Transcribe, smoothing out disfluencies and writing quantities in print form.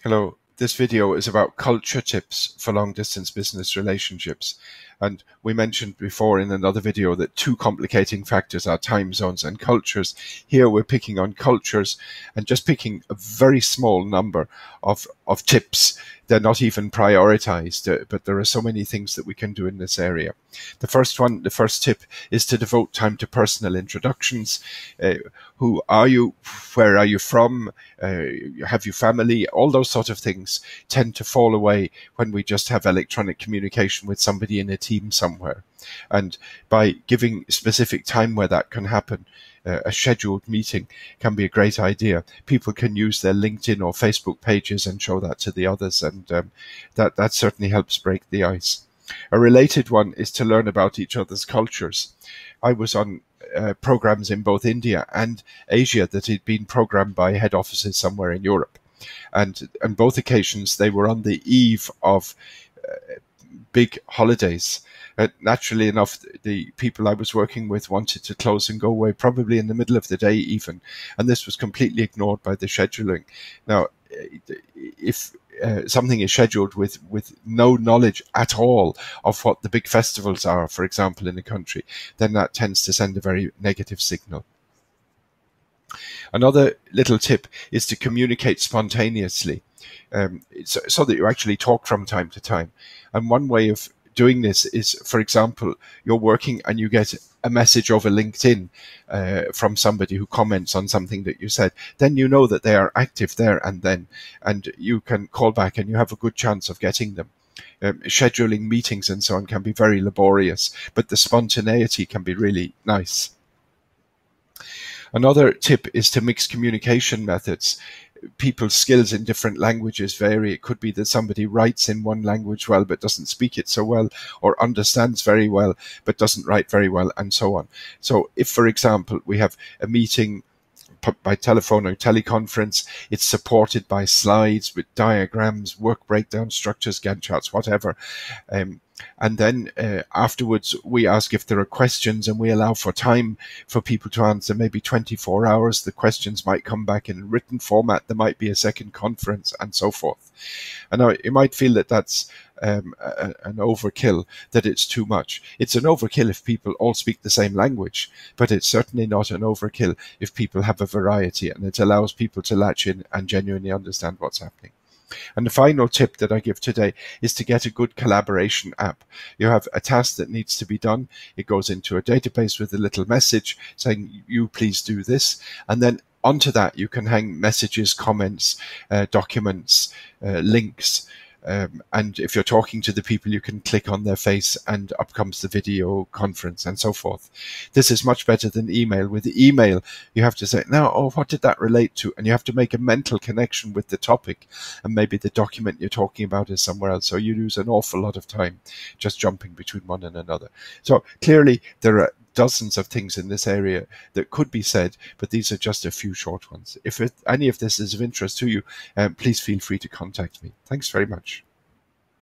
Hello, this video is about culture tips for long-distance business relationships. And we mentioned before in another video that two complicating factors are time zones and cultures. Here we're picking on cultures and just picking a very small number of tips. They're not even prioritized, but there are so many things that we can do in this area. The first tip is to devote time to personal introductions. Who are you? Where are you from? Have you family? All those sort of things tend to fall away when we just have electronic communication with somebody in a team somewhere. And by giving specific time where that can happen, a scheduled meeting can be a great idea. People can use their LinkedIn or Facebook pages and show that to the others, and that certainly helps break the ice. A related one is to learn about each other's cultures. I was on programs in both India and Asia that had been programmed by head offices somewhere in Europe. And on both occasions, they were on the eve of big holidays. Naturally enough, the people I was working with wanted to close and go away, probably in the middle of the day even. And this was completely ignored by the scheduling. Now, if something is scheduled with no knowledge at all of what the big festivals are, for example, in a country, then that tends to send a very negative signal. Another little tip is to communicate spontaneously, so that you actually talk from time to time. And one way of doing this is, for example, you're working and you get a message over LinkedIn from somebody who comments on something that you said. Then you know that they are active there and then, and you can call back and you have a good chance of getting them. Scheduling meetings and so on can be very laborious, but the spontaneity can be really nice. Another tip is to mix communication methods. People's skills in different languages vary. It could be that somebody writes in one language well but doesn't speak it so well, or understands very well but doesn't write very well, and so on. So if, for example, we have a meeting by telephone or teleconference, it's supported by slides with diagrams, work breakdown structures, Gantt charts, whatever. And then afterwards, we ask if there are questions and we allow for time for people to answer, maybe 24 hours. The questions might come back in written format. There might be a second conference and so forth. And now you might feel that that's an overkill, that it's too much. It's an overkill if people all speak the same language, but it's certainly not an overkill if people have a variety, and it allows people to latch in and genuinely understand what's happening. And the final tip that I give today is to get a good collaboration app. You have a task that needs to be done. It goes into a database with a little message saying, you please do this. And then onto that, you can hang messages, comments, documents, links. And if you're talking to the people, you can click on their face and up comes the video conference and so forth. This is much better than email. With email, you have to say, now, oh, what did that relate to? And you have to make a mental connection with the topic. And maybe the document you're talking about is somewhere else. So you lose an awful lot of time just jumping between one and another. So clearly, there are dozens of things in this area that could be said, but these are just a few short ones. If any of this is of interest to you, please feel free to contact me. Thanks very much.